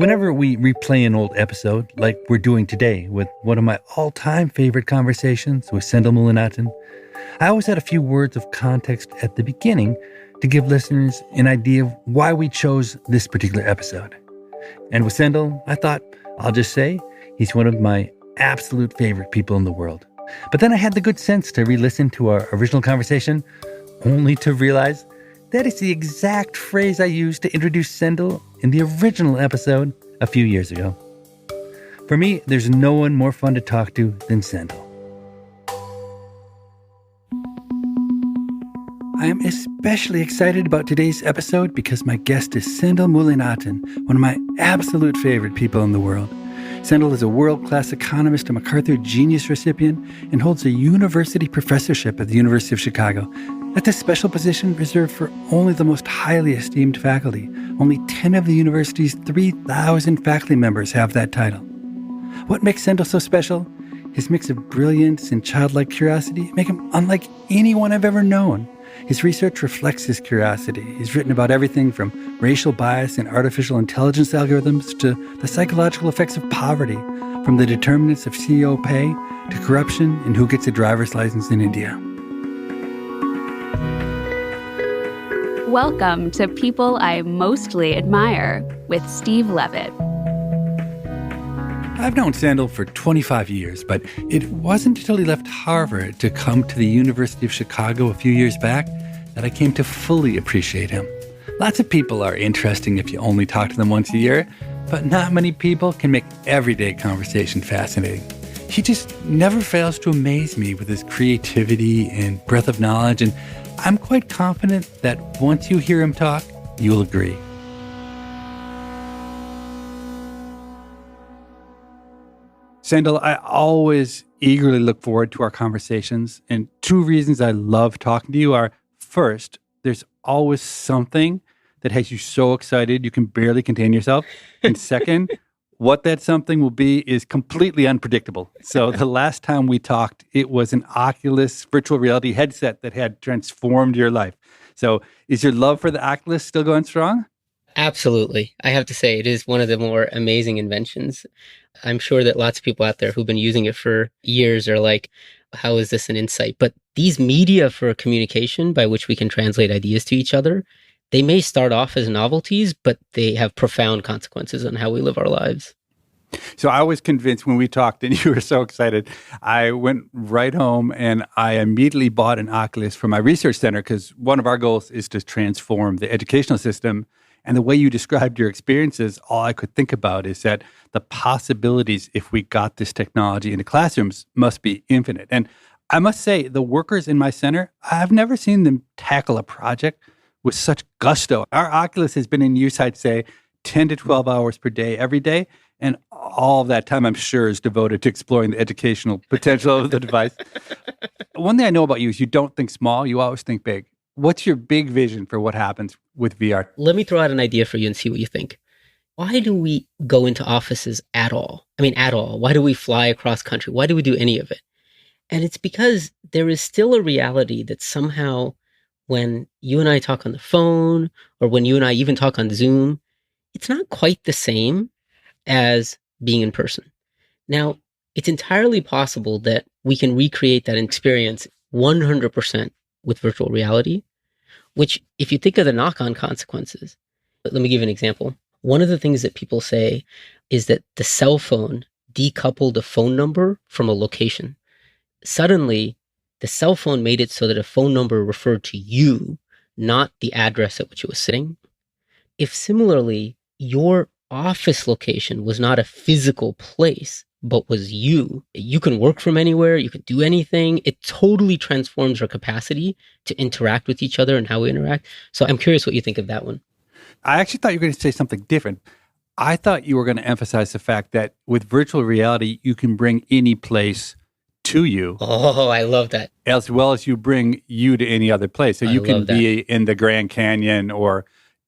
Whenever we replay an old episode, like we're doing today with one of my all-time favorite conversations with Sendhil Mullainathan, I always had a few words of context at the beginning to give listeners an idea of why we chose this particular episode. And with Sendhil, I thought, I'll just say, he's one of my absolute favorite people in the world. But then I had the good sense to re-listen to our original conversation, only to realize that is the exact phrase I used to introduce Sendhil in the original episode a few years ago. For me, there's no one more fun to talk to than Sendhil. I am especially excited about today's episode because my guest is Sendhil Mullainathan, one of my absolute favorite people in the world. Sendhil is a world-class economist, a MacArthur Genius recipient, and holds a university professorship at the University of Chicago. That's a special position reserved for only the most highly esteemed faculty. Only 10 of the university's 3,000 faculty members have that title. What makes Sendhil so special? His mix of brilliance and childlike curiosity make him unlike anyone I've ever known. His research reflects his curiosity. He's written about everything from racial bias and artificial intelligence algorithms to the psychological effects of poverty, from the determinants of CEO pay to corruption and who gets a driver's license in India. Welcome to People I Mostly Admire with Steve Levitt. I've known Sendhil for 25 years, but it wasn't until he left Harvard to come to the University of Chicago a few years back that I came to fully appreciate him. Lots of people are interesting if you only talk to them once a year, but not many people can make everyday conversation fascinating. He just never fails to amaze me with his creativity and breadth of knowledge, and I'm quite confident that once you hear him talk, you'll agree. Sendhil, I always eagerly look forward to our conversations, and two reasons I love talking to you are, first, there's always something that has you so excited you can barely contain yourself, and second, what that something will be is completely unpredictable. So the last time we talked, it was an Oculus virtual reality headset that had transformed your life. So is your love for the Oculus still going strong? Absolutely. I have to say, it is one of the more amazing inventions. I'm sure that lots of people out there who've been using it for years are like, how is this an insight? But these media for communication by which we can translate ideas to each other, they may start off as novelties, but they have profound consequences on how we live our lives. So I was convinced when we talked and you were so excited, I went right home and I immediately bought an Oculus for my research center because one of our goals is to transform the educational system. And the way you described your experiences, all I could think about is that the possibilities if we got this technology into classrooms must be infinite. And I must say, the workers in my center, I've never seen them tackle a project with such gusto. Our Oculus has been in use, I'd say, 10 to 12 hours per day, every day. And all of that time, I'm sure, is devoted to exploring the educational potential of the device. One thing I know about you is you don't think small, you always think big. What's your big vision for what happens with VR? Let me throw out an idea for you and see what you think. Why do we go into offices at all? I mean, at all. Why do we fly across country? Why do we do any of it? And it's because there is still a reality that somehow when you and I talk on the phone, or when you and I even talk on Zoom, it's not quite the same as being in person. Now, it's entirely possible that we can recreate that experience 100% with virtual reality, which, if you think of the knock-on consequences, let me give you an example. One of the things that people say is that the cell phone decoupled a phone number from a location. Suddenly, the cell phone made it so that a phone number referred to you, not the address at which it was sitting. If similarly, your office location was not a physical place, but was you can work from anywhere, you can do anything. It totally transforms our capacity to interact with each other and how we interact. So I'm curious what you think of that one. I actually thought you were going to say something different. I thought you were going to emphasize the fact that with virtual reality, you can bring any place to you. Oh, I love that. As well as you bring you to any other place. So you can be in the Grand Canyon or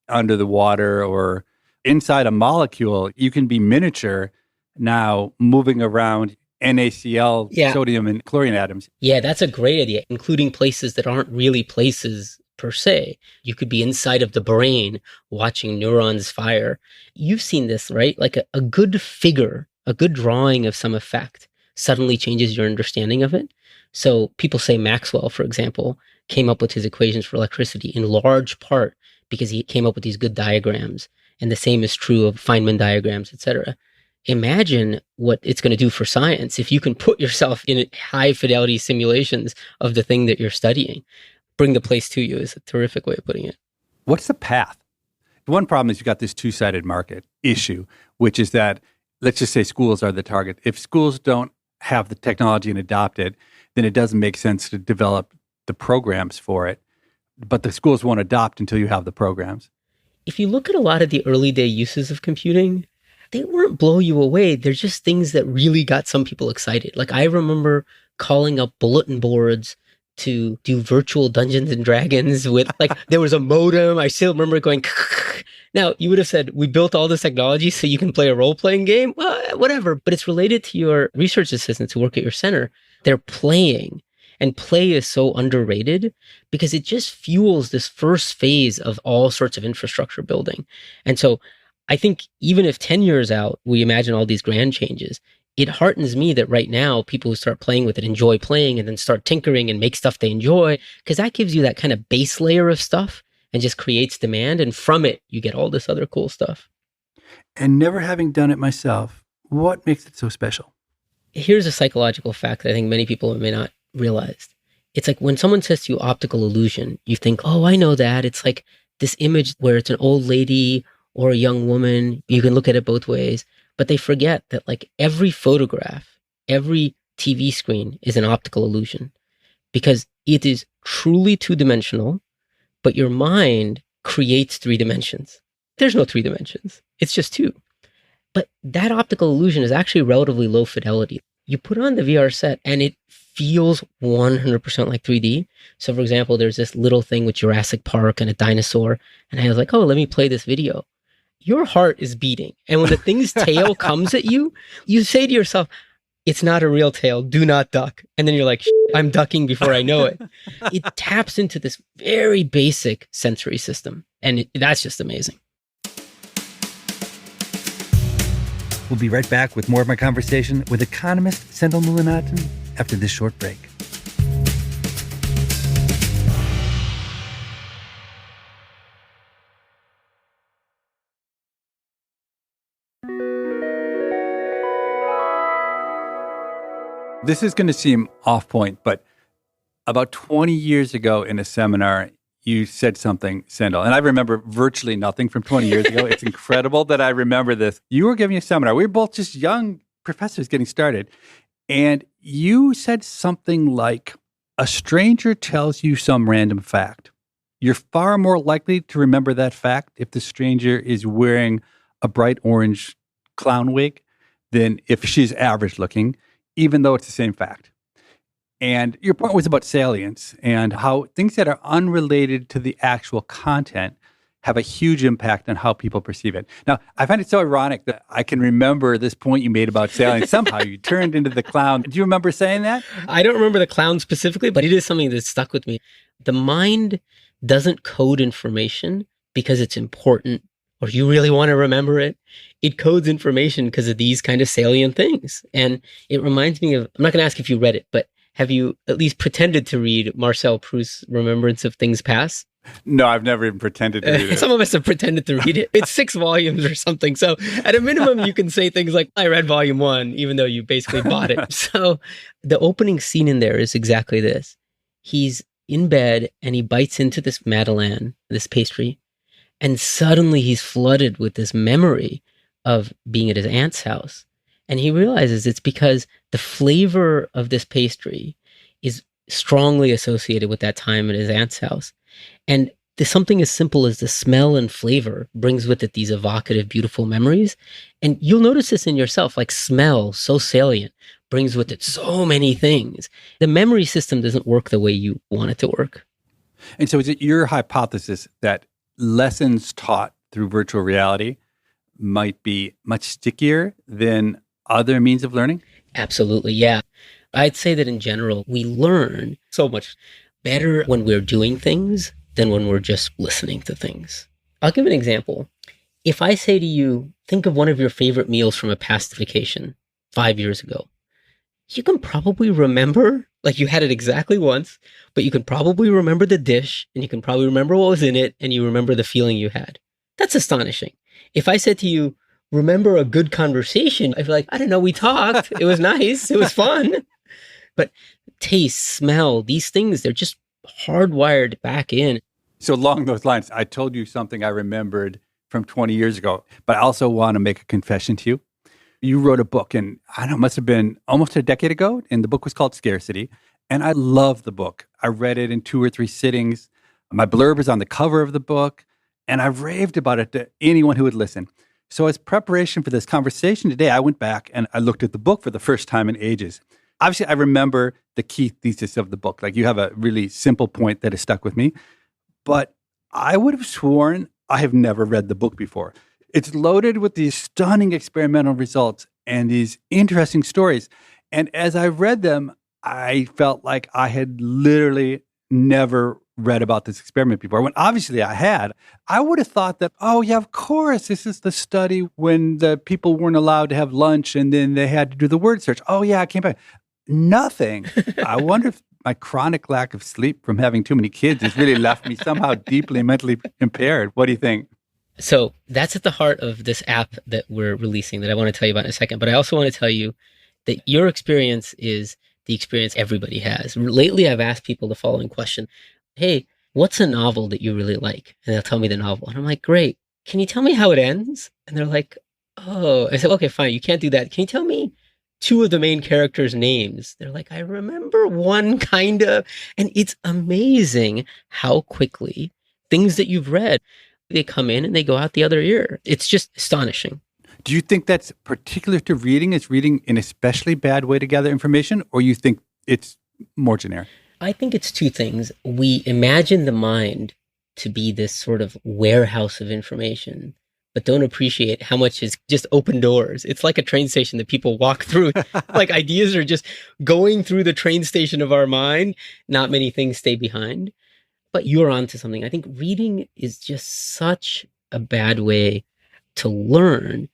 under the water or inside a molecule. You can be miniature now moving around NaCl, sodium and chlorine atoms. Yeah, that's a great idea, including places that aren't really places per se. You could be inside of the brain watching neurons fire. You've seen this, right? Like a good figure, a good drawing of some effect suddenly changes your understanding of it. So people say Maxwell, for example, came up with his equations for electricity in large part because he came up with these good diagrams. And the same is true of Feynman diagrams, etc. Imagine what it's going to do for science if you can put yourself in high fidelity simulations of the thing that you're studying. Bring the place to you is a terrific way of putting it. What's the path? The one problem is you've got this two-sided market issue, which is that, let's just say schools are the target. If schools don't have the technology and adopt it, then it doesn't make sense to develop the programs for it. But the schools won't adopt until you have the programs. If you look at a lot of the early day uses of computing, they weren't blow you away. They're just things that really got some people excited. Like I remember calling up bulletin boards to do virtual Dungeons and Dragons with, like, there was a modem. I still remember going, now you would have said, we built all this technology so you can play a role-playing game? Well, whatever. But it's related to your research assistants who work at your center. They're playing. And play is so underrated because it just fuels this first phase of all sorts of infrastructure building. And so I think even if 10 years out, we imagine all these grand changes, it heartens me that right now people who start playing with it enjoy playing and then start tinkering and make stuff they enjoy, because that gives you that kind of base layer of stuff and just creates demand. And from it, you get all this other cool stuff. And never having done it myself, what makes it so special? Here's a psychological fact that I think many people may not realize. It's like when someone says to you optical illusion, you think, oh, I know that. It's like this image where it's an old lady or a young woman. You can look at it both ways. But they forget that like every photograph, every TV screen is an optical illusion because it is truly two-dimensional, but your mind creates 3 dimensions. There's no 3 dimensions. It's just 2. But that optical illusion is actually relatively low fidelity. You put on the VR set and it feels 100% like 3D. So for example, there's this little thing with Jurassic Park and a dinosaur. And I was like, oh, let me play this video. Your heart is beating. And when the thing's tail comes at you, you say to yourself, it's not a real tail. Do not duck. And then you're like, I'm ducking before I know it. It taps into this very basic sensory system. And that's just amazing. We'll be right back with more of my conversation with economist Sendhil Mullainathan after this short break. This is going to seem off point, but about 20 years ago in a seminar, you said something, Sendhil, and I remember virtually nothing from 20 years ago. It's incredible that I remember this. You were giving a seminar. We were both just young professors getting started. And you said something like, a stranger tells you some random fact. You're far more likely to remember that fact if the stranger is wearing a bright orange clown wig than if she's average looking, even though it's the same fact. And your point was about salience and how things that are unrelated to the actual content have a huge impact on how people perceive it. Now, I find it so ironic that I can remember this point you made about salience. Somehow you turned into the clown. Do you remember saying that? I don't remember the clown specifically, but it is something that stuck with me. The mind doesn't code information because it's important or you really want to remember it. It codes information because of these kind of salient things. And it reminds me of, I'm not going to ask if you read it, but have you at least pretended to read Marcel Proust's Remembrance of Things Past? No, I've never even pretended to read it. Some of us have pretended to read it. It's 6 volumes or something. So at a minimum, you can say things like, I read volume 1, even though you basically bought it. So the opening scene in there is exactly this. He's in bed and he bites into this Madeleine, this pastry, and suddenly he's flooded with this memory of being at his aunt's house. And he realizes it's because the flavor of this pastry is strongly associated with that time at his aunt's house. And something as simple as the smell and flavor brings with it these evocative, beautiful memories. And you'll notice this in yourself, like smell, so salient, brings with it so many things. The memory system doesn't work the way you want it to work. And so is it your hypothesis that lessons taught through virtual reality might be much stickier than other means of learning? Absolutely, yeah. I'd say that in general, we learn so much better when we're doing things than when we're just listening to things. I'll give an example. If I say to you, think of one of your favorite meals from a past vacation 5 years ago, you can probably remember, like you had it exactly once, but you can probably remember the dish and you can probably remember what was in it and you remember the feeling you had. That's astonishing. If I said to you, remember a good conversation, I'd be like, I don't know, we talked. It was nice. It was fun. But taste, smell, these things, they're just hardwired back in. So along those lines, I told you something I remembered from 20 years ago, but I also want to make a confession to you. You wrote a book, and I don't know, it must have been almost a decade ago, and the book was called Scarcity. And I love the book. I read it in 2 or 3 sittings. My blurb is on the cover of the book, and I raved about it to anyone who would listen. So as preparation for this conversation today, I went back and I looked at the book for the first time in ages. Obviously, I remember the key thesis of the book. Like, you have a really simple point that has stuck with me. But I would have sworn I have never read the book before. It's loaded with these stunning experimental results and these interesting stories. And as I read them, I felt like I had literally never read about this experiment before. When obviously I had, I would have thought that, oh yeah, of course, this is the study when the people weren't allowed to have lunch and then they had to do the word search. Oh yeah, I came back. Nothing. I wonder if my chronic lack of sleep from having too many kids has really left me somehow deeply mentally impaired. What do you think? So that's at the heart of this app that we're releasing that I want to tell you about in a second. But I also want to tell you that your experience is the experience everybody has. Lately, I've asked people the following question. Hey, what's a novel that you really like? And they'll tell me the novel. And I'm like, great. Can you tell me how it ends? And they're like, oh. I said, okay, fine. You can't do that. Can you tell me 2 of the main characters' names? They're like, I remember one kind of. And it's amazing how quickly things that you've read, they come in and they go out the other ear. It's just astonishing. Do you think that's particular to reading? Is reading an especially bad way to gather information, or you think it's more generic? I think it's 2 things. We imagine the mind to be this sort of warehouse of information, but don't appreciate how much is just open doors. It's like a train station that people walk through. Like, ideas are just going through the train station of our mind. Not many things stay behind. But you're onto something. I think reading is just such a bad way to learn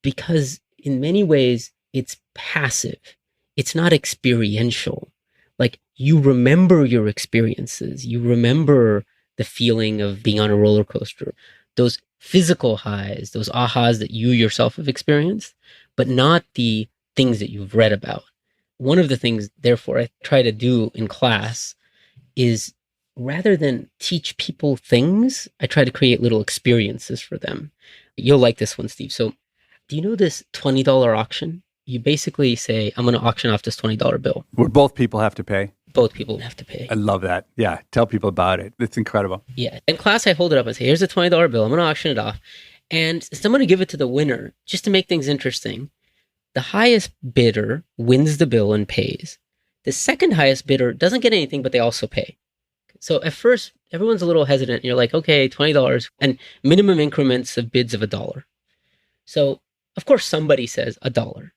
because in many ways it's passive. It's not experiential. Like, you remember your experiences. You remember the feeling of being on a roller coaster, those physical highs, those ahas that you yourself have experienced, but not the things that you've read about. One of the things, therefore, I try to do in class is, rather than teach people things, I try to create little experiences for them. You'll like this one, Steve. So, do you know this $20 auction? You basically say, I'm going to auction off this $20 bill. Where both people have to pay? Both people have to pay. I love that. Yeah. Tell people about it. It's incredible. Yeah. In class, I hold it up and say, here's a $20 bill. I'm going to auction it off. And I'm going to give it to the winner just to make things interesting. The highest bidder wins the bill and pays. The second highest bidder doesn't get anything, but they also pay. So at first, everyone's a little hesitant. You're like, okay, $20 and minimum increments of bids of $1. So, of course, somebody says $1.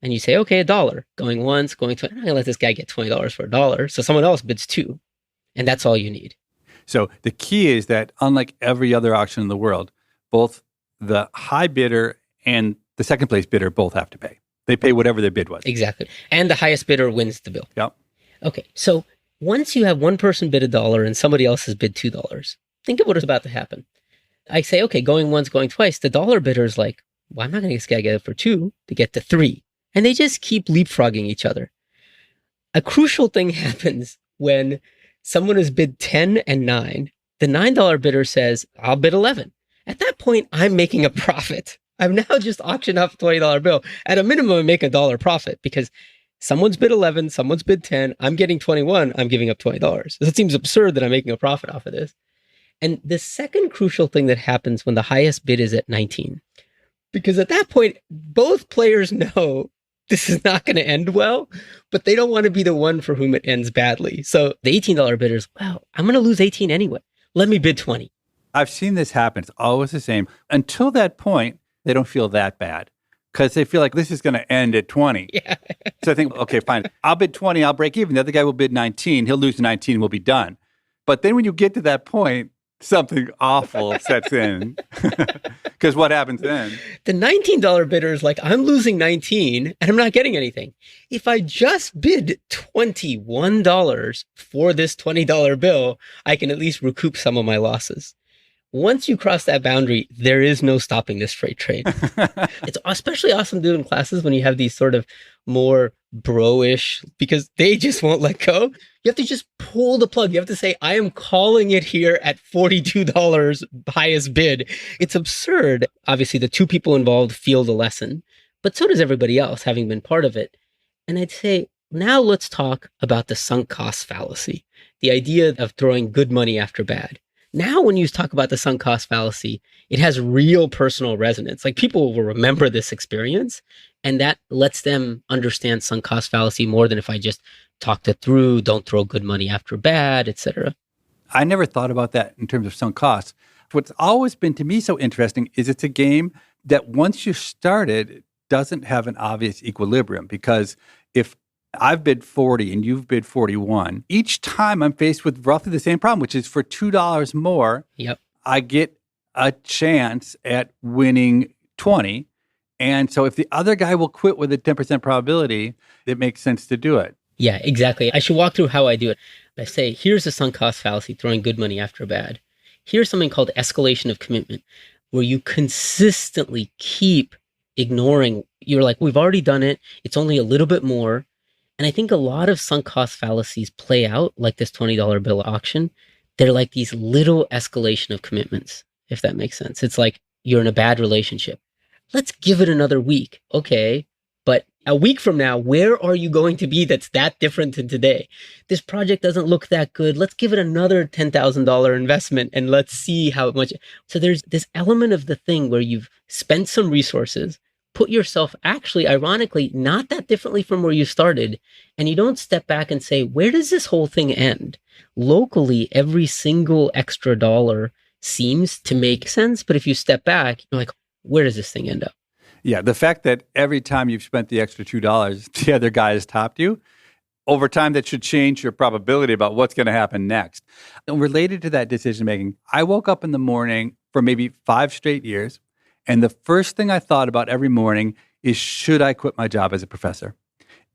And you say, okay, $1. Going once, going twice. I'm not going to let this guy get $20 for $1. So someone else bids $2. And that's all you need. So the key is that, unlike every other auction in the world, both the high bidder and the second place bidder both have to pay. They pay whatever their bid was. Exactly. And the highest bidder wins the bill. Yep. Okay, so once you have one person bid $1 and somebody else has bid $2, think of what is about to happen. I say, okay, going once, going twice. The $1 bidder is like, well, I'm not going to get this guy get it for $2 to get to $3. And they just keep leapfrogging each other. A crucial thing happens when someone has bid 10 and 9. The $9 bidder says, I'll bid 11. At that point, I'm making a profit. I've now just auctioned off a $20 bill. At a minimum, I'm making $1 profit because someone's bid 11, someone's bid 10, I'm getting 21, I'm giving up $20. It seems absurd that I'm making a profit off of this. And the second crucial thing that happens when the highest bid is at 19, because at that point, both players know this is not going to end well, but they don't want to be the one for whom it ends badly. So the $18 bidder's, well, I'm going to lose 18 anyway. Let me bid 20. I've seen this happen. It's always the same. Until that point, they don't feel that bad because they feel like this is going to end at 20. Yeah. So I think, okay, fine. I'll bid 20. I'll break even. The other guy will bid 19. He'll lose 19. We'll be done. But then when you get to that point, something awful sets in. Because what happens then? The $19 bidder is like, I'm losing 19 and I'm not getting anything. If I just bid $21 for this $20 bill, I can at least recoup some of my losses. Once you cross that boundary, there is no stopping this freight train. It's especially awesome to do in classes when you have these sort of more bro-ish, because they just won't let go. You have to just pull the plug. You have to say, I am calling it here at $42 highest bid. It's absurd. Obviously, the two people involved feel the lesson, but so does everybody else, having been part of it. And I'd say, now let's talk about the sunk cost fallacy, the idea of throwing good money after bad. Now, when you talk about the sunk cost fallacy, it has real personal resonance. Like, people will remember this experience, and that lets them understand sunk cost fallacy more than if I just talked it through, don't throw good money after bad, etc. I never thought about that in terms of sunk costs. What's always been to me so interesting is it's a game that once you start it, doesn't have an obvious equilibrium, because if I've bid 40 and you've bid 41, each time I'm faced with roughly the same problem, which is for $2 more, I get a chance at winning 20. And so if the other guy will quit with a 10% probability, it makes sense to do it. Yeah, exactly. I should walk through how I do it. I say, here's a sunk cost fallacy, throwing good money after bad. Here's something called escalation of commitment, where you consistently keep ignoring. You're like, we've already done it. It's only a little bit more. And I think a lot of sunk cost fallacies play out like this $20 bill auction. They're like these little escalation of commitments, if that makes sense. It's like you're in a bad relationship. Let's give it another week. Okay. But a week from now, where are you going to be that's that different than today? This project doesn't look that good. Let's give it another $10,000 investment and let's see how much. So there's this element of the thing where you've spent some resources, put yourself actually, ironically, not that differently from where you started. And you don't step back and say, where does this whole thing end? Locally, every single extra dollar seems to make sense. But if you step back, you're like, where does this thing end up? Yeah, the fact that every time you've spent the extra $2, the other guy has topped you, over time that should change your probability about what's going to happen next. And related to that decision-making, I woke up in the morning for maybe 5 straight years, and the first thing I thought about every morning is, should I quit my job as a professor?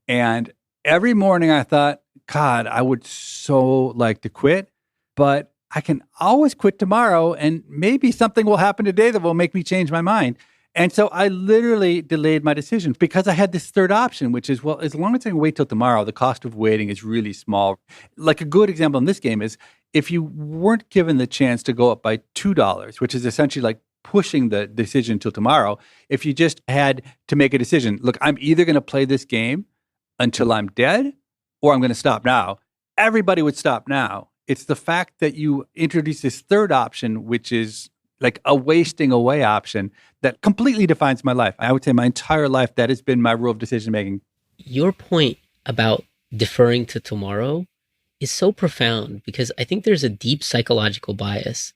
And every morning I thought, God, I would so like to quit, but I can always quit tomorrow, and maybe something will happen today that will make me change my mind. And so I literally delayed my decision because I had this third option, which is, well, as long as I can wait till tomorrow, the cost of waiting is really small. Like a good example in this game is if you weren't given the chance to go up by $2, which is essentially like pushing the decision till tomorrow, if you just had to make a decision, look, I'm either going to play this game until I'm dead or I'm going to stop now, everybody would stop now. It's the fact that you introduce this third option, which is like a wasting away option, that completely defines my life. I would say my entire life, that has been my rule of decision-making. Your point about deferring to tomorrow is so profound, because I think there's a deep psychological bias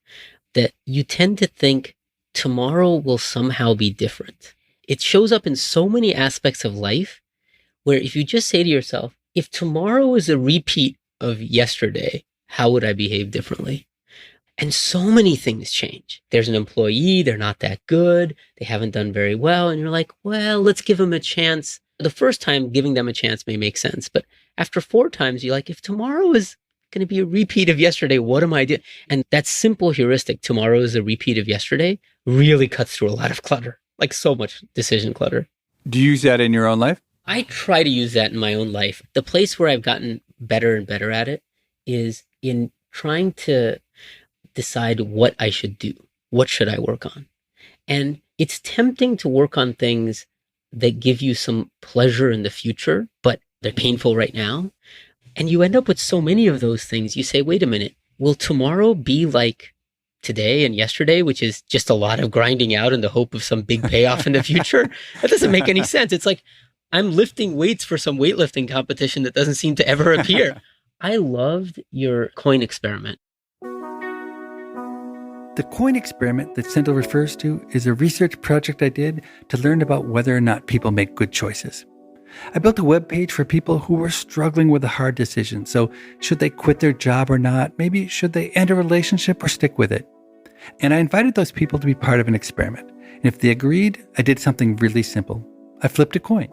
that you tend to think tomorrow will somehow be different. It shows up in so many aspects of life where if you just say to yourself, if tomorrow is a repeat of yesterday, how would I behave differently? And so many things change. There's an employee, they're not that good, they haven't done very well, and you're like, well, let's give them a chance. The first time giving them a chance may make sense, but after 4 times, you're like, if tomorrow is going to be a repeat of yesterday, what am I doing? And that simple heuristic, tomorrow is a repeat of yesterday, really cuts through a lot of clutter, like so much decision clutter. Do you use that in your own life? I try to use that in my own life. The place where I've gotten better and better at it is in trying to decide what I should do. What should I work on? And it's tempting to work on things that give you some pleasure in the future, but they're painful right now. And you end up with so many of those things. You say, wait a minute, will tomorrow be like today and yesterday, which is just a lot of grinding out in the hope of some big payoff in the future? That doesn't make any sense. It's like I'm lifting weights for some weightlifting competition that doesn't seem to ever appear. I loved your coin experiment. The coin experiment that Sendhil refers to is a research project I did to learn about whether or not people make good choices. I built a web page for people who were struggling with a hard decision. So should they quit their job or not? Maybe should they end a relationship or stick with it? And I invited those people to be part of an experiment. And if they agreed, I did something really simple. I flipped a coin.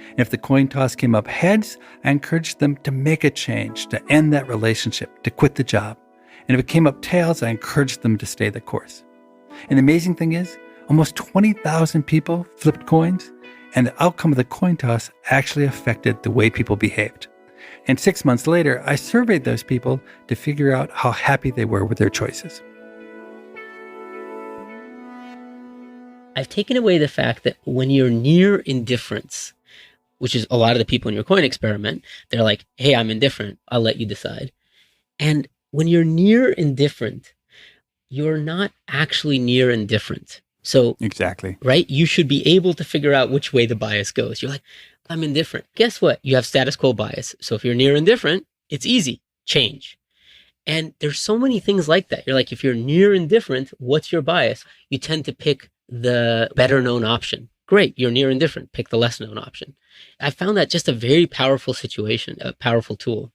And if the coin toss came up heads, I encouraged them to make a change, to end that relationship, to quit the job. And if it came up tails, I encouraged them to stay the course. And the amazing thing is, almost 20,000 people flipped coins, and the outcome of the coin toss actually affected the way people behaved. And 6 months later, I surveyed those people to figure out how happy they were with their choices. I've taken away the fact that when you're near indifference, which is a lot of the people in your coin experiment, they're like, hey, I'm indifferent. I'll let you decide. And when you're near indifferent, you're not actually near indifferent. So, exactly. Right? You should be able to figure out which way the bias goes. You're like, I'm indifferent. Guess what? You have status quo bias. So if you're near indifferent, it's easy. Change. And there's so many things like that. You're like, if you're near indifferent, what's your bias? You tend to pick the better known option. Great. You're near indifferent. Pick the less known option. I found that just a very powerful situation, a powerful tool.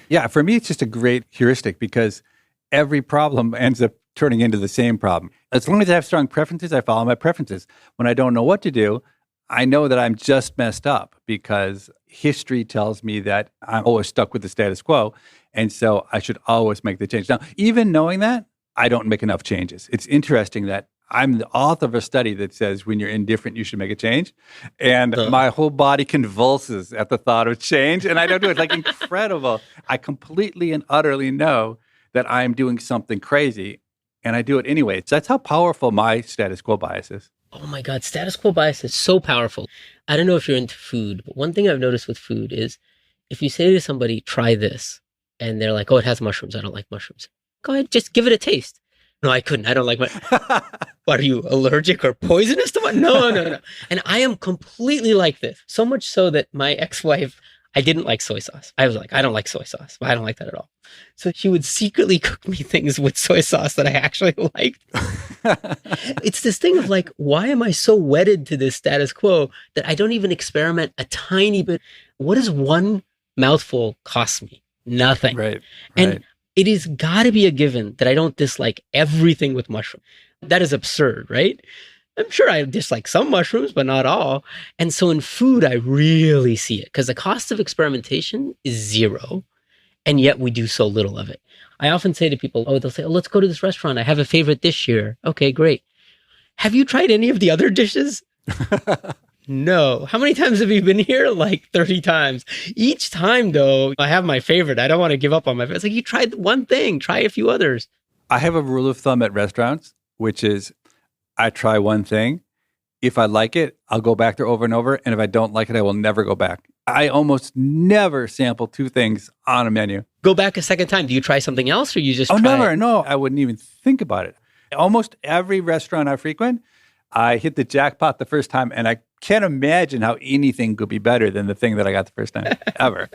Yeah, for me, it's just a great heuristic because every problem ends up turning into the same problem. As long as I have strong preferences, I follow my preferences. When I don't know what to do, I know that I'm just messed up because history tells me that I'm always stuck with the status quo. And so I should always make the change. Now, even knowing that, I don't make enough changes. It's interesting that I'm the author of a study that says when you're indifferent, you should make a change. And my whole body convulses at the thought of change. And I don't do it. It's like incredible. I completely and utterly know that I'm doing something crazy. And I do it anyway. So that's how powerful my status quo bias is. Oh my God, status quo bias is so powerful. I don't know if you're into food, but one thing I've noticed with food is if you say to somebody, try this, and they're like, oh, it has mushrooms. I don't like mushrooms. Go ahead, just give it a taste. No, I couldn't. I don't like What, are you allergic or poisonous to what? No. And I am completely like this. So much so that my ex-wife, I didn't like soy sauce. I was like, I don't like soy sauce. I don't like that at all. So she would secretly cook me things with soy sauce that I actually liked. It's this thing of like, why am I so wedded to this status quo that I don't even experiment a tiny bit? What does one mouthful cost me? Nothing. Right. And it is got to be a given that I don't dislike everything with mushrooms. That is absurd, right? I'm sure I dislike some mushrooms, but not all. And so in food, I really see it because the cost of experimentation is zero. And yet we do so little of it. I often say to people, they'll say, let's go to this restaurant. I have a favorite dish here. Okay, great. Have you tried any of the other dishes? No. How many times have you been here? Like 30 times. Each time, though, I have my favorite. I don't want to give up on my favorite. It's like, you tried one thing, try a few others. I have a rule of thumb at restaurants, which is I try one thing. If I like it, I'll go back there over and over. And if I don't like it, I will never go back. I almost never sample two things on a menu. Go back a second time. Do you try something else or you just try never. it? No, I wouldn't even think about it. Almost every restaurant I frequent, I hit the jackpot the first time, and I can't imagine how anything could be better than the thing that I got the first time, ever.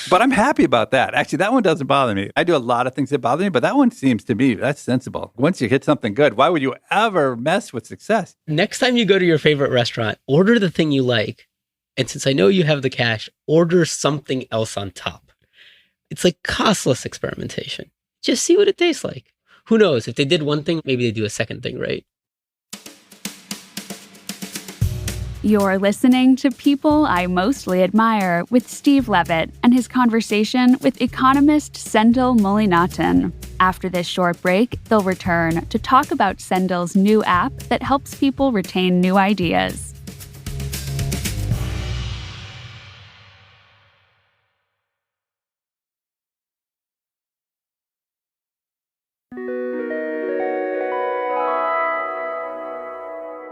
But I'm happy about that. Actually, that one doesn't bother me. I do a lot of things that bother me, but that one seems to me, that's sensible. Once you hit something good, why would you ever mess with success? Next time you go to your favorite restaurant, order the thing you like. And since I know you have the cash, order something else on top. It's like costless experimentation. Just see what it tastes like. Who knows? If they did one thing, maybe they do a second thing, right? You're listening to People I Mostly Admire with Steve Levitt and his conversation with economist Sendhil Mullainathan. After this short break, they'll return to talk about Sendhil's new app that helps people retain new ideas.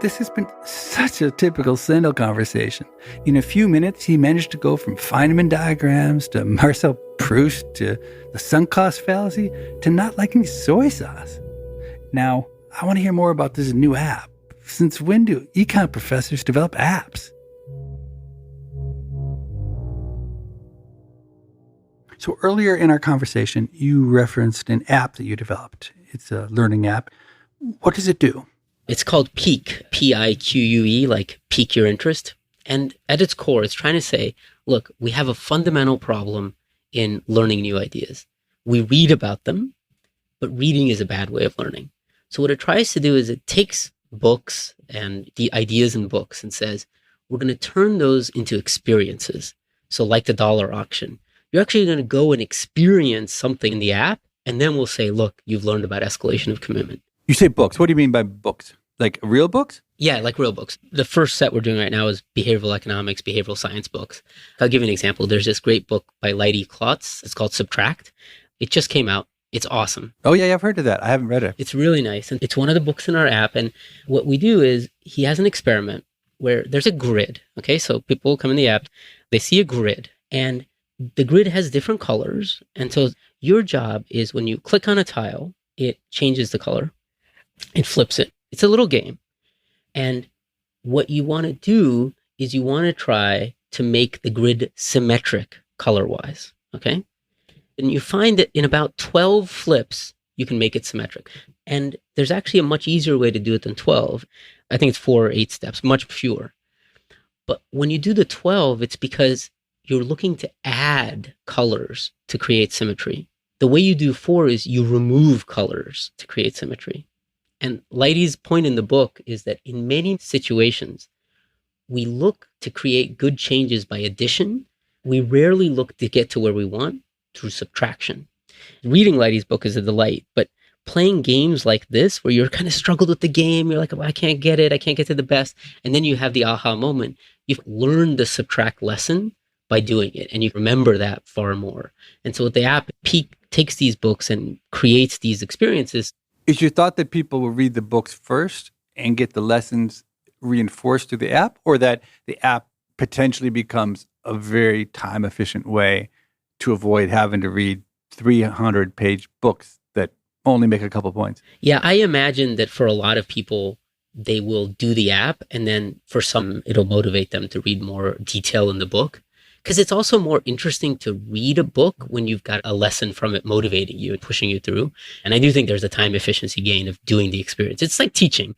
This has been such a typical Sendhil conversation. In a few minutes, he managed to go from Feynman diagrams to Marcel Proust to the sunk cost fallacy to not liking soy sauce. Now, I want to hear more about this new app. Since when do econ professors develop apps? So earlier in our conversation, you referenced an app that you developed. It's a learning app. What does it do? It's called Pique, Pique, like pique your interest. And at its core, it's trying to say, look, we have a fundamental problem in learning new ideas. We read about them, but reading is a bad way of learning. So what it tries to do is it takes books and the ideas in books and says, we're going to turn those into experiences. So like the dollar auction, you're actually going to go and experience something in the app, and then we'll say, look, you've learned about escalation of commitment. You say books. What do you mean by books? Like real books? Yeah, like real books. The first set we're doing right now is behavioral economics, behavioral science books. I'll give you an example. There's this great book by Leidy Klotz. It's called Subtract. It just came out. It's awesome. Oh, yeah, I've heard of that. I haven't read it. It's really nice. And it's one of the books in our app. And what we do is he has an experiment where there's a grid. Okay, so people come in the app, they see a grid, and the grid has different colors. And so your job is when you click on a tile, it changes the color. It flips it. It's a little game. And what you want to do is you want to try to make the grid symmetric color-wise. Okay? And you find that in about 12 flips, you can make it symmetric. And there's actually a much easier way to do it than 12. I think it's 4 or 8 steps, much fewer. But when you do the 12, it's because you're looking to add colors to create symmetry. The way you do 4 is you remove colors to create symmetry. And Leidy's point in the book is that in many situations, we look to create good changes by addition. We rarely look to get to where we want through subtraction. Reading Leidy's book is a delight, but playing games like this, where you're kind of struggled with the game, you're like, oh, I can't get it, I can't get to the best, and then you have the aha moment, you've learned the subtract lesson by doing it, and you remember that far more. And so the app takes these books and creates these experiences. Is your thought that people will read the books first and get the lessons reinforced through the app, or that the app potentially becomes a very time-efficient way to avoid having to read 300-page books that only make a couple points? Yeah, I imagine that for a lot of people, they will do the app, and then for some, it'll motivate them to read more detail in the book. Because it's also more interesting to read a book when you've got a lesson from it motivating you and pushing you through. And I do think there's a time efficiency gain of doing the experience. It's like teaching.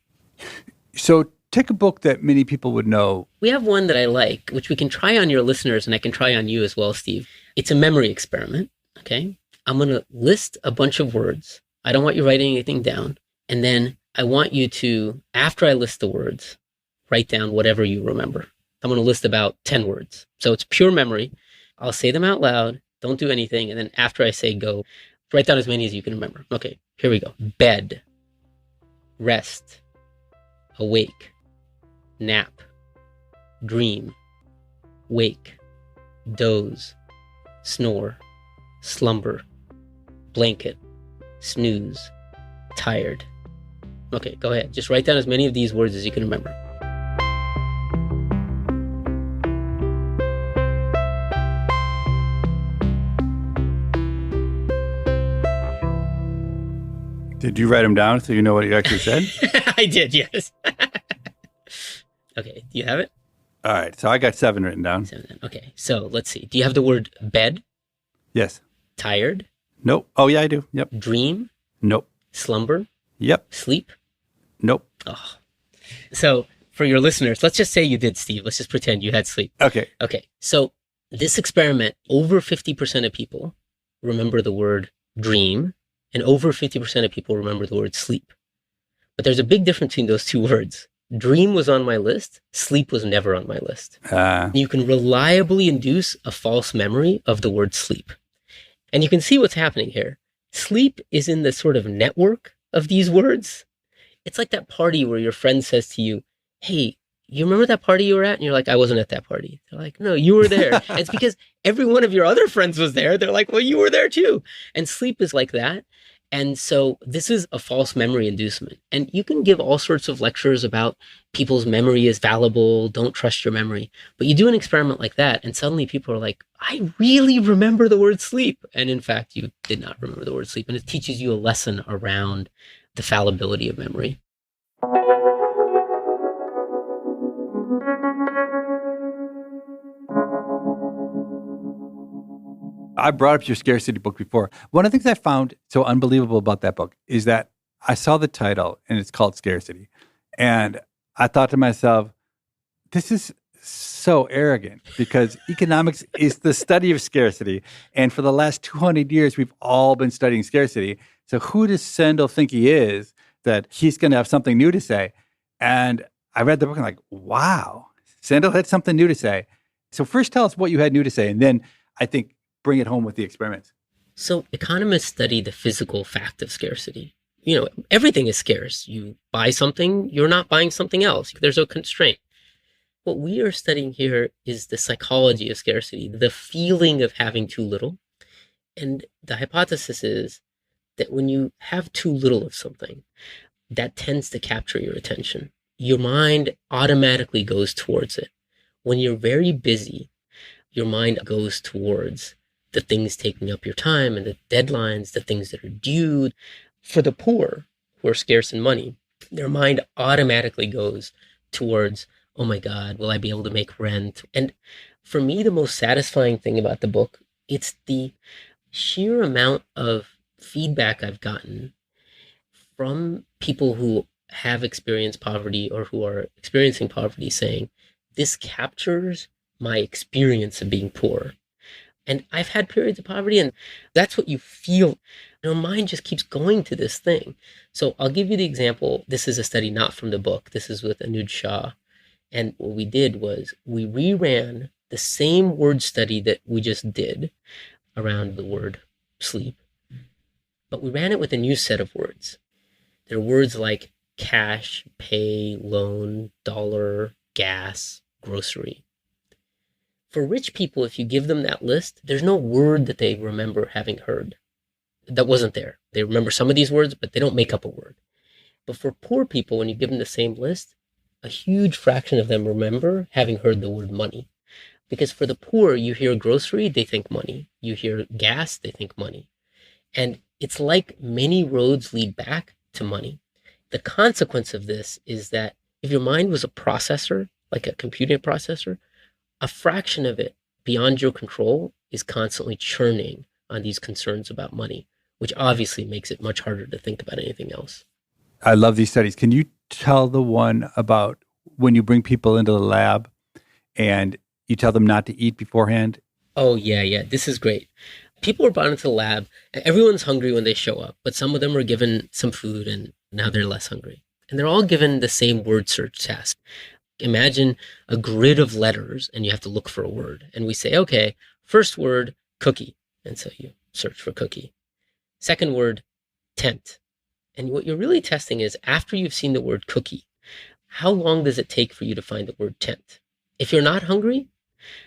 So take a book that many people would know. We have one that I like, which we can try on your listeners, and I can try on you as well, Steve. It's a memory experiment, okay? I'm going to list a bunch of words. I don't want you writing anything down. And then I want you to, after I list the words, write down whatever you remember. I'm going to list about 10 words. So it's pure memory. I'll say them out loud. Don't do anything. And then after I say go, write down as many as you can remember. Okay, here we go. Bed, rest, awake, nap, dream, wake, doze, snore, slumber, blanket, snooze, tired. Okay, go ahead. Just write down as many of these words as you can remember. Did you write them down so you know what you actually said? I did, yes. Okay, do you have it? All right, so I got 7 written down. 7. Okay, so let's see. Do you have the word bed? Yes. Tired? Nope. Oh, yeah, I do. Yep. Dream? Nope. Slumber? Yep. Sleep? Nope. Oh. So for your listeners, let's just say you did, Steve. Let's just pretend you had sleep. Okay. Okay, so this experiment, over 50% of people remember the word dream, and over 50% of people remember the word sleep. But there's a big difference between those two words. Dream was on my list. Sleep was never on my list. You can reliably induce a false memory of the word sleep. And you can see what's happening here. Sleep is in the sort of network of these words. It's like that party where your friend says to you, hey, you remember that party you were at? And you're like, I wasn't at that party. They're like, no, you were there. And it's because every one of your other friends was there. They're like, well, you were there too. And sleep is like that. And so this is a false memory inducement. And you can give all sorts of lectures about people's memory is fallible, don't trust your memory. But you do an experiment like that, and suddenly people are like, I really remember the word sleep. And in fact, you did not remember the word sleep. And it teaches you a lesson around the fallibility of memory. I brought up your scarcity book before. One of the things I found so unbelievable about that book is that I saw the title and it's called Scarcity. And I thought to myself, this is so arrogant because economics is the study of scarcity. And for the last 200 years, we've all been studying scarcity. So who does Sendhil think he is that he's going to have something new to say? And I read the book and I'm like, wow, Sendhil had something new to say. So first tell us what you had new to say, and then I think bring it home with the experiments. So economists study the physical fact of scarcity. You know, everything is scarce. You buy something, you're not buying something else. There's a constraint. What we are studying here is the psychology of scarcity, the feeling of having too little. And the hypothesis is that when you have too little of something, that tends to capture your attention. Your mind automatically goes towards it. When you're very busy, your mind goes towards the things taking up your time and the deadlines, the things that are due. For the poor who are scarce in money, their mind automatically goes towards, oh my God, will I be able to make rent? And for me, the most satisfying thing about the book, it's the sheer amount of feedback I've gotten from people who have experienced poverty or who are experiencing poverty saying, this captures my experience of being poor. And I've had periods of poverty, and that's what you feel. Your mind just keeps going to this thing. So I'll give you the example. This is a study not from the book. This is with Anuj Shah. And what we did was we reran the same word study that we just did around the word sleep, but we ran it with a new set of words. There are words like cash, pay, loan, dollar, gas, grocery. For rich people, if you give them that list, there's no word that they remember having heard that wasn't there. They remember some of these words, but they don't make up a word. But for poor people, when you give them the same list, a huge fraction of them remember having heard the word money. Because for the poor, you hear grocery, they think money. You hear gas, they think money. And it's like many roads lead back to money. The consequence of this is that if your mind was a processor, like a computing processor, a fraction of it beyond your control is constantly churning on these concerns about money, which obviously makes it much harder to think about anything else. I love these studies. Can you tell the one about when you bring people into the lab and you tell them not to eat beforehand? Oh, yeah. This is great. People are brought into the lab. And everyone's hungry when they show up, but some of them are given some food and now they're less hungry. And they're all given the same word search task. Imagine a grid of letters and you have to look for a word. And we say, okay, first word, cookie. And so you search for cookie. Second word, tent. And what you're really testing is after you've seen the word cookie, how long does it take for you to find the word tent? If you're not hungry,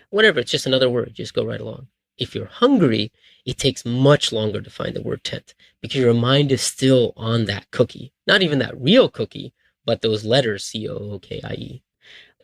whatever, it's just another word, just go right along. If you're hungry, it takes much longer to find the word tent because your mind is still on that cookie. Not even that real cookie, but those letters, C-O-O-K-I-E.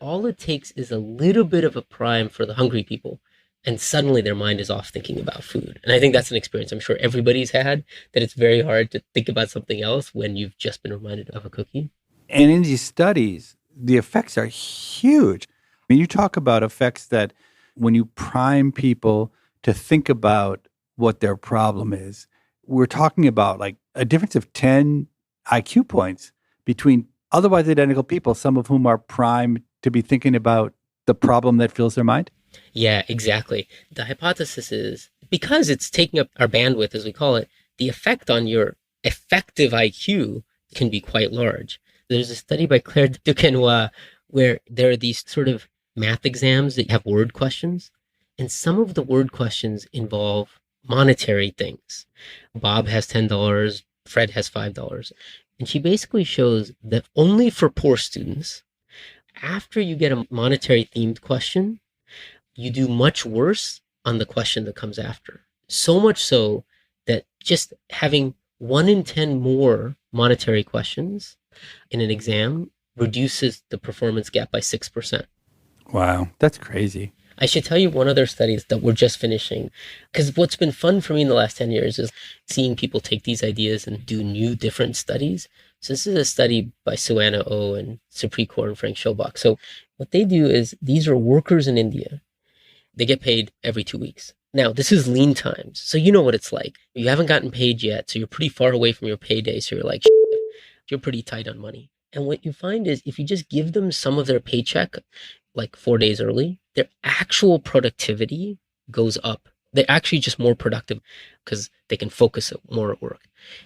All it takes is a little bit of a prime for the hungry people, and suddenly their mind is off thinking about food. And I think that's an experience I'm sure everybody's had, that it's very hard to think about something else when you've just been reminded of a cookie. And in these studies, the effects are huge. I mean, you talk about effects that when you prime people to think about what their problem is, we're talking about like a difference of 10 IQ points between otherwise identical people, some of whom are primed to be thinking about the problem that fills their mind? Yeah, exactly. The hypothesis is because it's taking up our bandwidth, as we call it, the effect on your effective IQ can be quite large. There's a study by Claire Duquesnoy where there are these sort of math exams that have word questions, and some of the word questions involve monetary things. Bob has $10, Fred has $5. And she basically shows that only for poor students, after you get a monetary themed question, you do much worse on the question that comes after. So much so that just having 1 in 10 more monetary questions in an exam reduces the performance gap by 6%. Wow, that's crazy. I should tell you one other study that we're just finishing, because what's been fun for me in the last 10 years is seeing people take these ideas and do new, different studies. So this is a study by Suanna Oh and Supri Kaur and Frank Schobach. So what they do is these are workers in India. They get paid every 2 weeks. Now, this is lean times, so you know what it's like. You haven't gotten paid yet, so you're pretty far away from your payday, so you're like, you're pretty tight on money. And what you find is if you just give them some of their paycheck, like 4 days early, their actual productivity goes up. They're actually just more productive because they can focus more at work.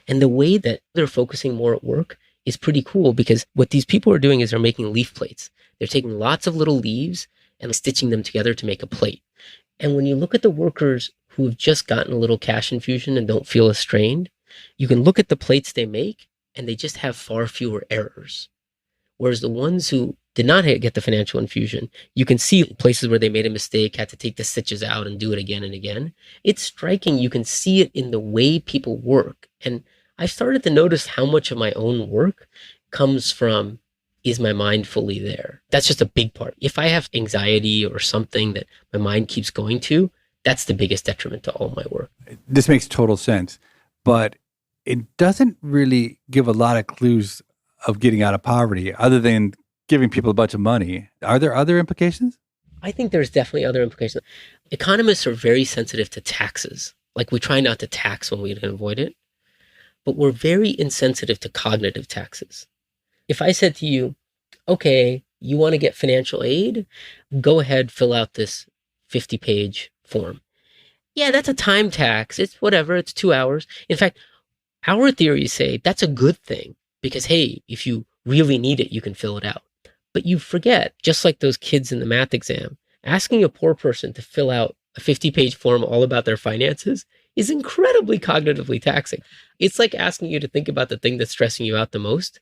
And the way that they're focusing more at work is pretty cool, because what these people are doing is they're making leaf plates. They're taking lots of little leaves and stitching them together to make a plate. And when you look at the workers who have just gotten a little cash infusion and don't feel as strained, you can look at the plates they make and they just have far fewer errors. Whereas the ones who did not get the financial infusion, you can see places where they made a mistake, had to take the stitches out and do it again and again. It's striking. You can see it in the way people work. And I started to notice how much of my own work comes from, is my mind fully there? That's just a big part. If I have anxiety or something that my mind keeps going to, that's the biggest detriment to all my work. This makes total sense, but it doesn't really give a lot of clues of getting out of poverty other than giving people a bunch of money. Are there other implications? I think there's definitely other implications. Economists are very sensitive to taxes. Like, we try not to tax when we can avoid it, but we're very insensitive to cognitive taxes. If I said to you, okay, you want to get financial aid? Go ahead, fill out this 50-page form. Yeah, that's a time tax. It's whatever. It's 2 hours. In fact, our theories say that's a good thing because, hey, if you really need it, you can fill it out. But you forget, just like those kids in the math exam, asking a poor person to fill out a 50-page form all about their finances is incredibly cognitively taxing. It's like asking you to think about the thing that's stressing you out the most.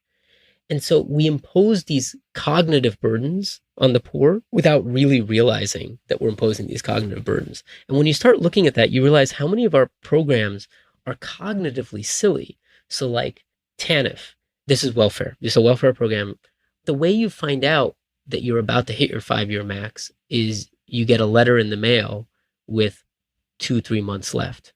And so we impose these cognitive burdens on the poor without really realizing that we're imposing these cognitive burdens. And when you start looking at that, you realize how many of our programs are cognitively silly. So like TANF, this is welfare. This is a welfare program. The way you find out that you're about to hit your 5-year max is you get a letter in the mail with 2-3 months left.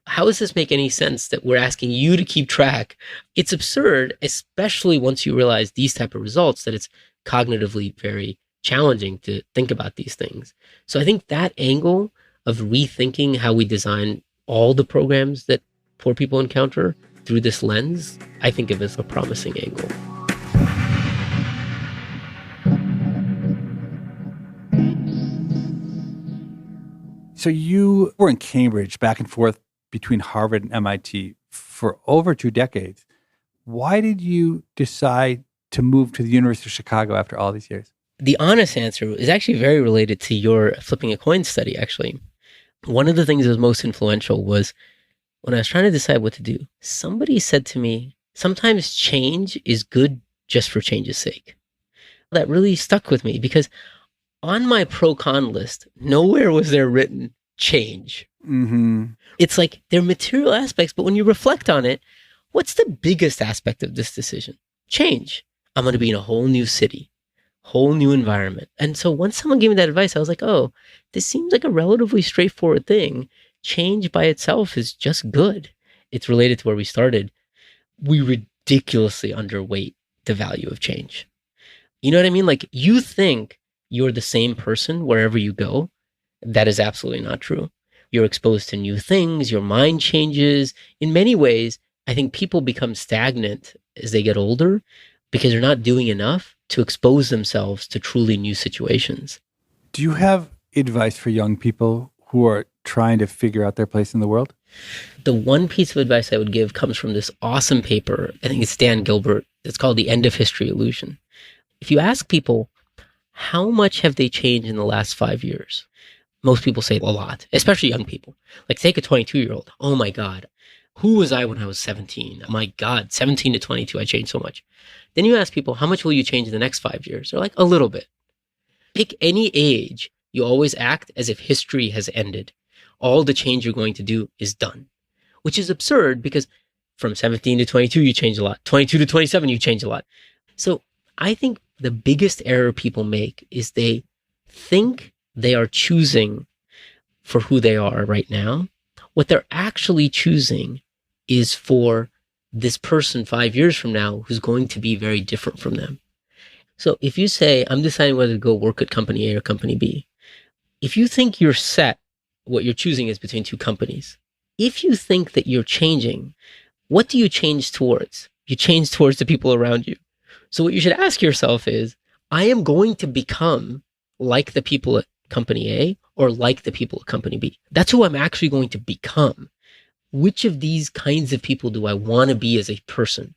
How does this make any sense that we're asking you to keep track? It's absurd, especially once you realize these type of results, that it's cognitively very challenging to think about these things. So I think that angle of rethinking how we design all the programs that poor people encounter through this lens, I think of as a promising angle. So you were in Cambridge back and forth between Harvard and MIT for over 2 decades. Why did you decide to move to the University of Chicago after all these years? The honest answer is actually very related to your flipping a coin study, actually. One of the things that was most influential was when I was trying to decide what to do, somebody said to me, sometimes change is good just for change's sake. That really stuck with me because on my pro-con list, nowhere was there written change. Mm-hmm. It's like they're material aspects, but when you reflect on it, what's the biggest aspect of this decision? Change. I'm going to be in a whole new city, whole new environment. And so once someone gave me that advice, I was like, oh, this seems like a relatively straightforward thing. Change by itself is just good. It's related to where we started. We ridiculously underweight the value of change. You know what I mean? Like, you think you're the same person wherever you go. That is absolutely not true. You're exposed to new things. Your mind changes. In many ways, I think people become stagnant as they get older because they're not doing enough to expose themselves to truly new situations. Do you have advice for young people who are trying to figure out their place in the world? The one piece of advice I would give comes from this awesome paper. I think it's Dan Gilbert. It's called The End of History Illusion. If you ask people, how much have they changed in the last 5 years? Most people say a lot, especially young people. Like, take a 22-year-old. Oh my God, who was I when I was 17? My God, 17 to 22, I changed so much. Then you ask people, how much will you change in the next 5 years? They're like, a little bit. Pick any age, you always act as if history has ended. All the change you're going to do is done, which is absurd because from 17 to 22, you change a lot. 22 to 27, you change a lot. So I think the biggest error people make is they think they are choosing for who they are right now. What they're actually choosing is for this person 5 years from now who's going to be very different from them. So if you say, I'm deciding whether to go work at company A or company B, if you think you're set, what you're choosing is between two companies. If you think that you're changing, what do you change towards? You change towards the people around you. So what you should ask yourself is, I am going to become like the people at company A or like the people at company B? That's who I'm actually going to become. Which of these kinds of people do I want to be as a person?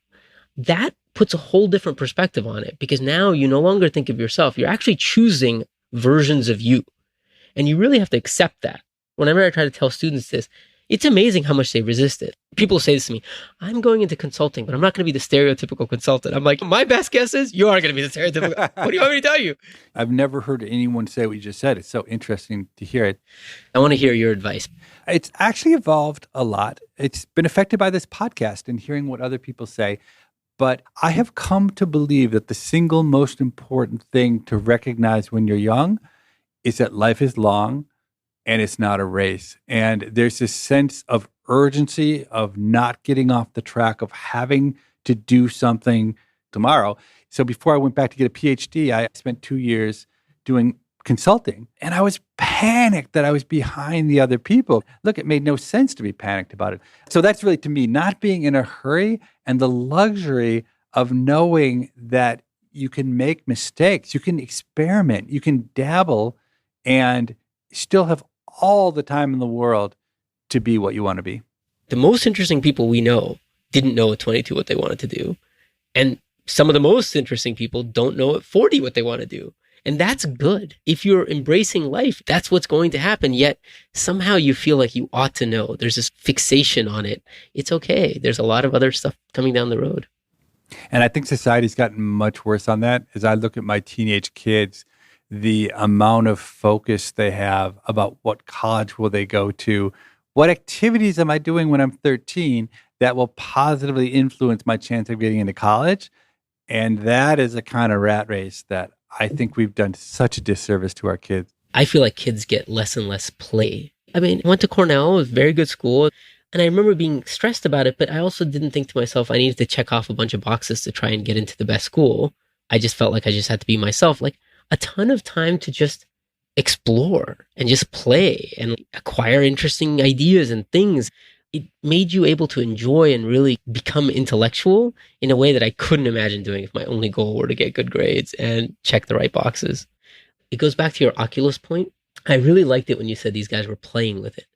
That puts a whole different perspective on it, because now you no longer think of yourself. You're actually choosing versions of you. And you really have to accept that. Whenever I try to tell students this, it's amazing how much they resist it. People say this to me, I'm going into consulting, but I'm not going to be the stereotypical consultant. I'm like, my best guess is you are going to be the stereotypical. What do you want me to tell you? I've never heard anyone say what you just said. It's so interesting to hear it. I want to hear your advice. It's actually evolved a lot. It's been affected by this podcast and hearing what other people say. But I have come to believe that the single most important thing to recognize when you're young is that life is long and it's not a race. And there's this sense of urgency of not getting off the track of having to do something tomorrow. So before I went back to get a PhD, I spent 2 years doing consulting, and I was panicked that I was behind the other people. Look, it made no sense to be panicked about it. So that's really, to me, not being in a hurry and the luxury of knowing that you can make mistakes, you can experiment, you can dabble, and still have all the time in the world to be what you want to be. The most interesting people we know didn't know at 22 what they wanted to do. And some of the most interesting people don't know at 40 what they want to do. And that's good. If you're embracing life, that's what's going to happen. Yet somehow you feel like you ought to know. There's this fixation on it. It's okay. There's a lot of other stuff coming down the road. And I think society's gotten much worse on that. As I look at my teenage kids, the amount of focus they have about what college will they go to, what activities am I doing when I'm 13 that will positively influence my chance of getting into college. And that is a kind of rat race that I think we've done such a disservice to our kids. I feel like kids get less and less play. I mean, I went to Cornell, it was a very good school. And I remember being stressed about it, but I also didn't think to myself, I needed to check off a bunch of boxes to try and get into the best school. I just felt like I just had to be myself. Like a ton of time to just explore and just play and acquire interesting ideas and things. It made you able to enjoy and really become intellectual in a way that I couldn't imagine doing if my only goal were to get good grades and check the right boxes. It goes back to your Oculus point. I really liked it when you said these guys were playing with it.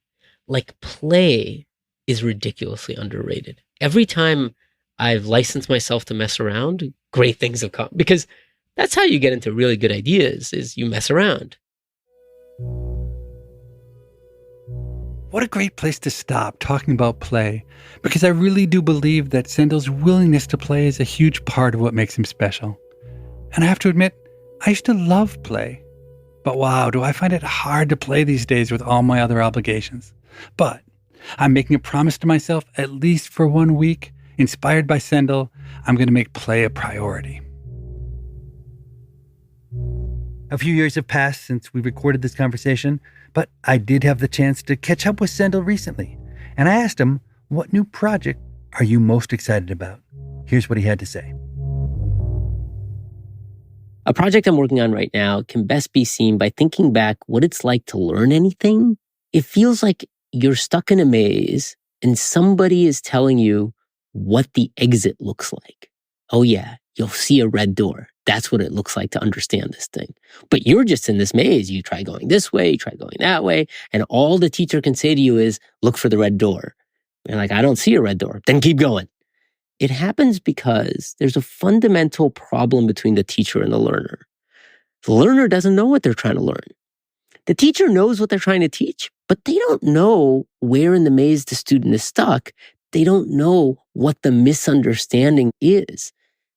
Like, play is ridiculously underrated. Every time I've licensed myself to mess around, great things have come, because that's how you get into really good ideas, is you mess around. What a great place to stop talking about play, because I really do believe that Sendhil's willingness to play is a huge part of what makes him special. And I have to admit, I used to love play. But wow, do I find it hard to play these days with all my other obligations. But I'm making a promise to myself, at least for 1 week, inspired by Sendhil, I'm going to make play a priority. A few years have passed since we recorded this conversation, but I did have the chance to catch up with Sendhil recently, and I asked him, what new project are you most excited about? Here's what he had to say. A project I'm working on right now can best be seen by thinking back what it's like to learn anything. It feels like you're stuck in a maze and somebody is telling you what the exit looks like. Oh yeah, you'll see a red door. That's what it looks like to understand this thing. But you're just in this maze. You try going this way, you try going that way, and all the teacher can say to you is, look for the red door. You're like, I don't see a red door. Then keep going. It happens because there's a fundamental problem between the teacher and the learner. The learner doesn't know what they're trying to learn. The teacher knows what they're trying to teach, but they don't know where in the maze the student is stuck. They don't know what the misunderstanding is.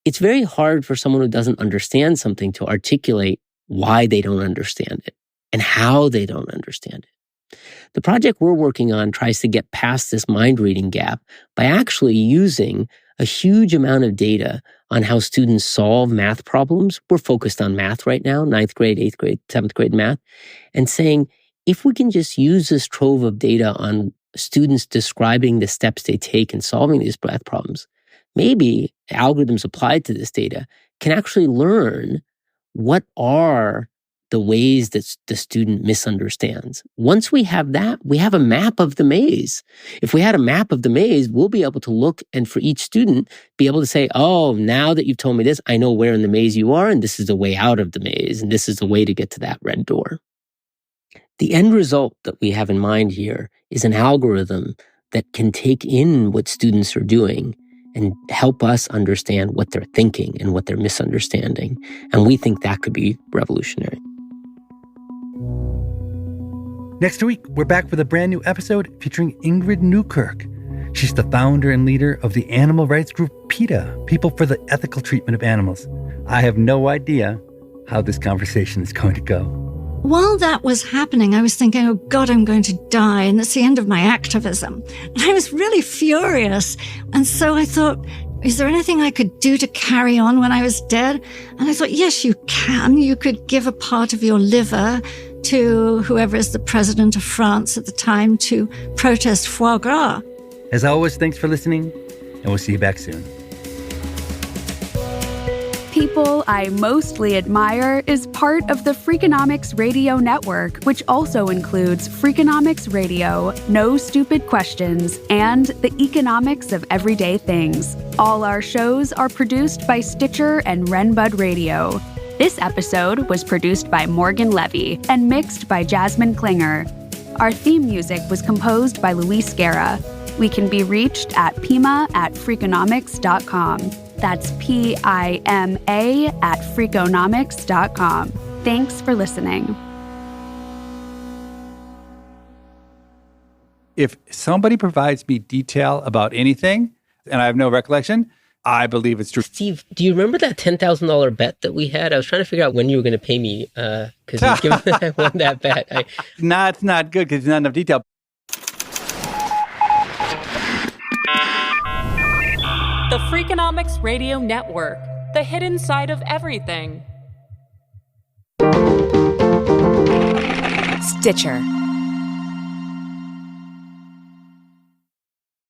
It's very hard for someone who doesn't understand something to articulate why they don't understand it and how they don't understand it. The project we're working on tries to get past this mind-reading gap by actually using a huge amount of data on how students solve math problems. We're focused on math right now, 9th grade, 8th grade, 7th grade math, and saying, if we can just use this trove of data on students describing the steps they take in solving these math problems, maybe algorithms applied to this data can actually learn what are the ways that the student misunderstands. Once we have that, we have a map of the maze. If we had a map of the maze, we'll be able to look and for each student, be able to say, oh, now that you've told me this, I know where in the maze you are, and this is the way out of the maze, and this is the way to get to that red door. The end result that we have in mind here is an algorithm that can take in what students are doing and help us understand what they're thinking and what they're misunderstanding. And we think that could be revolutionary. Next week, we're back with a brand new episode featuring Ingrid Newkirk. She's the founder and leader of the animal rights group PETA, People for the Ethical Treatment of Animals. I have no idea how this conversation is going to go. While that was happening, I was thinking, oh God, I'm going to die. And that's the end of my activism. And I was really furious. And so I thought, is there anything I could do to carry on when I was dead? And I thought, yes, you can. You could give a part of your liver to whoever is the president of France at the time to protest foie gras. As always, thanks for listening, and we'll see you back soon. People I Mostly Admire is part of the Freakonomics Radio Network, which also includes Freakonomics Radio, No Stupid Questions, and The Economics of Everyday Things. All our shows are produced by Stitcher and Renbud Radio. This episode was produced by Morgan Levy and mixed by Jasmine Klinger. Our theme music was composed by Luis Guerra. We can be reached at pima@freakonomics.com. That's PIMA@freakonomics.com. Thanks for listening. If somebody provides me detail about anything, and I have no recollection, I believe it's true. Steve, do you remember that $10,000 bet that we had? I was trying to figure out when you were going to pay me because I won that bet. No, it's not good because there's not enough detail. The Freakonomics Radio Network, the hidden side of everything. Stitcher.